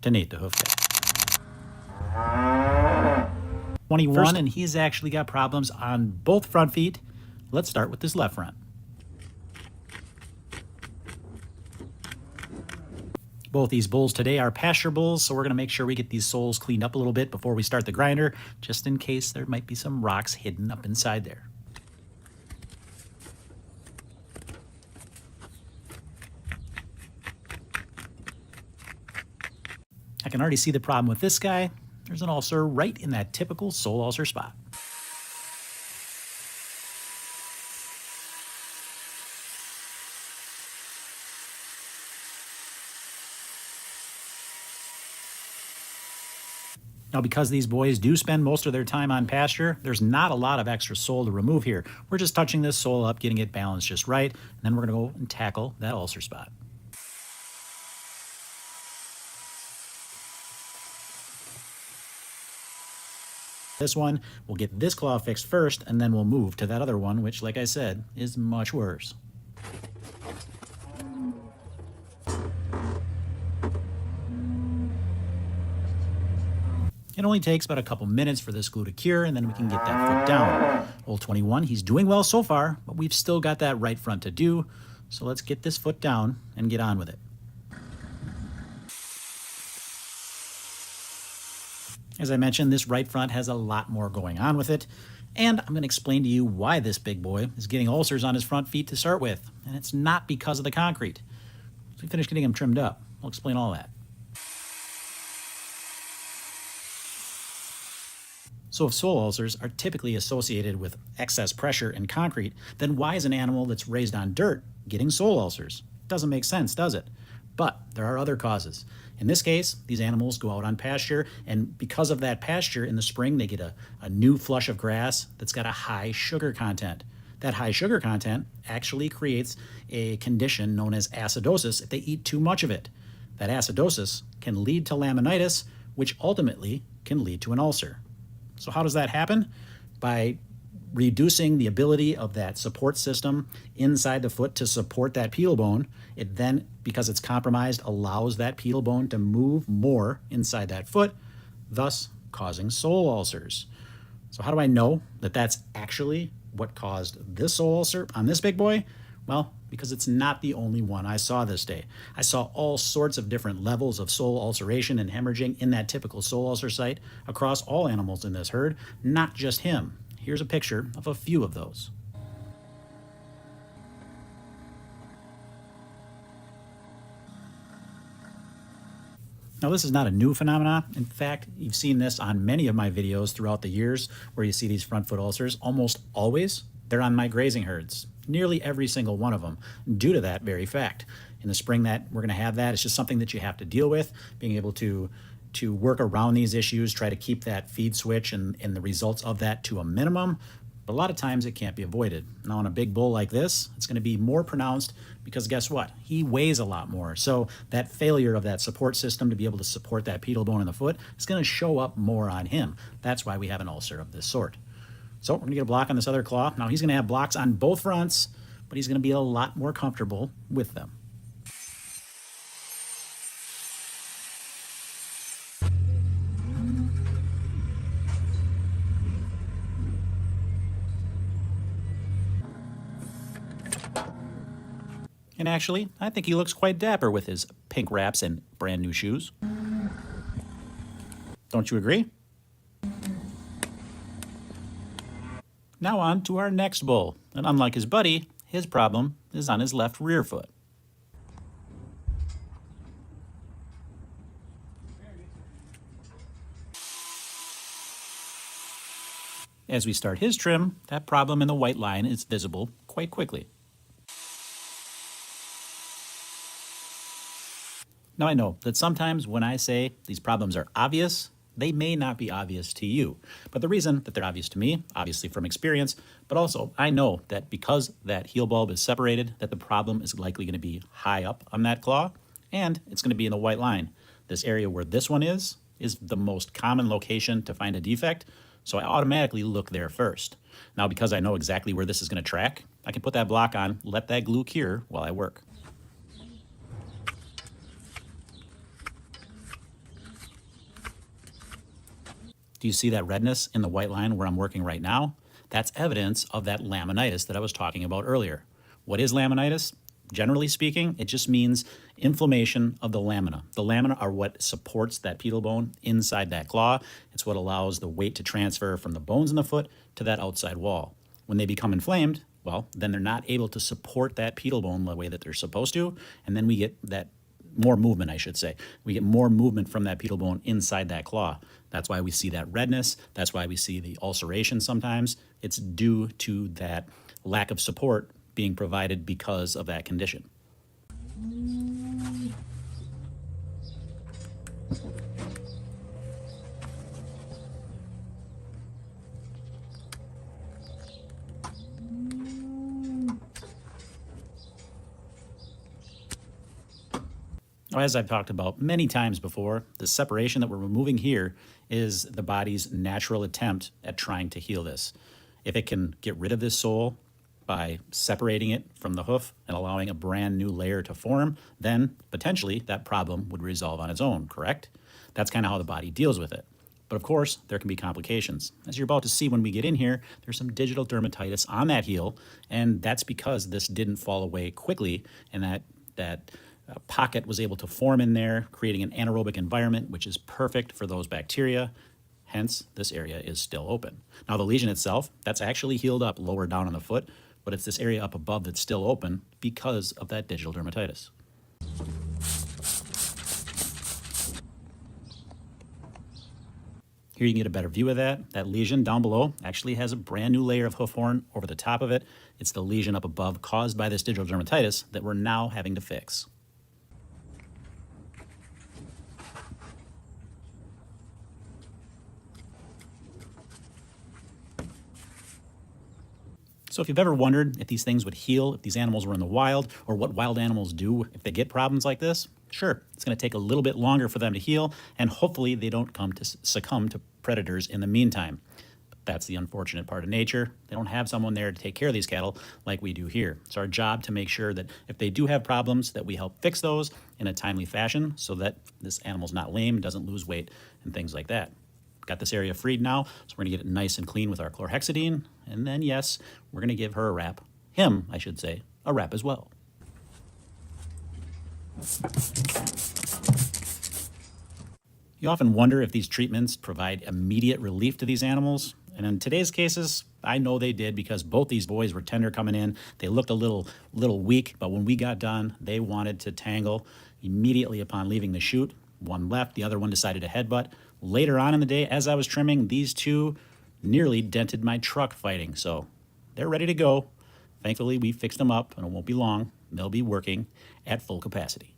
Donate the hoof tap. 21, and he's actually got problems on both front feet. Let's start with this left front. Both these bulls today are pasture bulls, so we're going to make sure we get these soles cleaned up a little bit before we start the grinder, just in case there might be some rocks hidden up inside there. I can already see the problem with this guy. There's an ulcer right in that typical sole ulcer spot. Now, because these boys do spend most of their time on pasture, there's not a lot of extra sole to remove here. We're just touching this sole up, getting it balanced just right, and then we're going to go and tackle that ulcer spot. This one, we'll get this claw fixed first, and then we'll move to that other one, which, like I said, is much worse. It only takes about a couple minutes for this glue to cure, and then we can get that foot down. Old 21, he's doing well so far, but we've still got that right front to do, so let's get this foot down and get on with it. As I mentioned, this right front has a lot more going on with it, and I'm going to explain to you why this big boy is getting ulcers on his front feet to start with, and it's not because of the concrete. So we finished getting him trimmed up. I'll explain all that. So if sole ulcers are typically associated with excess pressure in concrete, then why is an animal that's raised on dirt getting sole ulcers? Doesn't make sense, does it? But there are other causes. In this case, these animals go out on pasture, and because of that pasture, in the spring, they get a new flush of grass that's got a high sugar content. That high sugar content actually creates a condition known as acidosis if they eat too much of it. That acidosis can lead to laminitis, which ultimately can lead to an ulcer. So how does that happen? By reducing the ability of that support system inside the foot to support that pedal bone. It then, because it's compromised, allows that pedal bone to move more inside that foot, thus causing sole ulcers. So how do I know that that's actually what caused this sole ulcer on this big boy? Well, because it's not the only one I saw this day. I saw all sorts of different levels of sole ulceration and hemorrhaging in that typical sole ulcer site across all animals in this herd, not just him. Here's a picture of a few of those. Now, this is not a new phenomenon. In fact, you've seen this on many of my videos throughout the years where you see these front foot ulcers. Almost always, they're on my grazing herds. Nearly every single one of them, due to that very fact. In the spring that we're going to have that, it's just something that you have to deal with, being able to work around these issues, try to keep that feed switch and the results of that to a minimum. But a lot of times it can't be avoided. Now on a big bull like this, it's going to be more pronounced because guess what? He weighs a lot more. So that failure of that support system to be able to support that pedal bone in the foot is going to show up more on him. That's why we have an ulcer of this sort. So we're going to get a block on this other claw. Now he's going to have blocks on both fronts, but he's going to be a lot more comfortable with them. And actually, I think he looks quite dapper with his pink wraps and brand new shoes. Don't you agree? Now on to our next bull. And unlike his buddy, his problem is on his left rear foot. As we start his trim, that problem in the white line is visible quite quickly. Now I know that sometimes when I say these problems are obvious, they may not be obvious to you. But the reason that they're obvious to me, obviously from experience, but also I know that because that heel bulb is separated, that the problem is likely going to be high up on that claw, and it's going to be in the white line. This area where this one is the most common location to find a defect, so I automatically look there first. Now because I know exactly where this is going to track, I can put that block on, let that glue cure while I work. Do you see that redness in the white line where I'm working right now? That's evidence of that laminitis that I was talking about earlier. What is laminitis? Generally speaking, it just means inflammation of the lamina. The lamina are what supports that pedal bone inside that claw. It's what allows the weight to transfer from the bones in the foot to that outside wall. When they become inflamed, well, then they're not able to support that pedal bone the way that they're supposed to, and then we get that more movement, I should say. We get more movement from that pedal bone inside that claw. That's why we see that redness. That's why we see the ulceration sometimes. It's due to that lack of support being provided because of that condition. As I've talked about many times before, the separation that we're removing here is the body's natural attempt at trying to heal this. If it can get rid of this sole by separating it from the hoof and allowing a brand new layer to form, then potentially that problem would resolve on its own, correct? That's kind of how the body deals with it. But of course, there can be complications. As you're about to see when we get in here, there's some digital dermatitis on that heel, and that's because this didn't fall away quickly, and that pocket was able to form in there, creating an anaerobic environment, which is perfect for those bacteria. Hence, this area is still open. Now, the lesion itself, that's actually healed up lower down on the foot, but it's this area up above that's still open because of that digital dermatitis. Here you can get a better view of that. That lesion down below actually has a brand new layer of hoof horn over the top of it. It's the lesion up above caused by this digital dermatitis that we're now having to fix. So if you've ever wondered if these things would heal if these animals were in the wild, or what wild animals do if they get problems like this, sure, it's going to take a little bit longer for them to heal, and hopefully they don't come to succumb to predators in the meantime. But that's the unfortunate part of nature. They don't have someone there to take care of these cattle like we do here. It's our job to make sure that if they do have problems, that we help fix those in a timely fashion so that this animal's not lame, doesn't lose weight, and things like that. Got this area freed now, so we're gonna get it nice and clean with our chlorhexidine, and then yes, we're gonna give her a wrap, him, I should say, a wrap as well. You often wonder if these treatments provide immediate relief to these animals, and in today's cases, I know they did because both these boys were tender coming in. They looked a little weak, but when we got done, they wanted to tangle immediately upon leaving the chute. One left, the other one decided to headbutt. Later on in the day, as I was trimming, these two nearly dented my truck fighting, so they're ready to go. Thankfully, we fixed them up, and it won't be long. They'll be working at full capacity.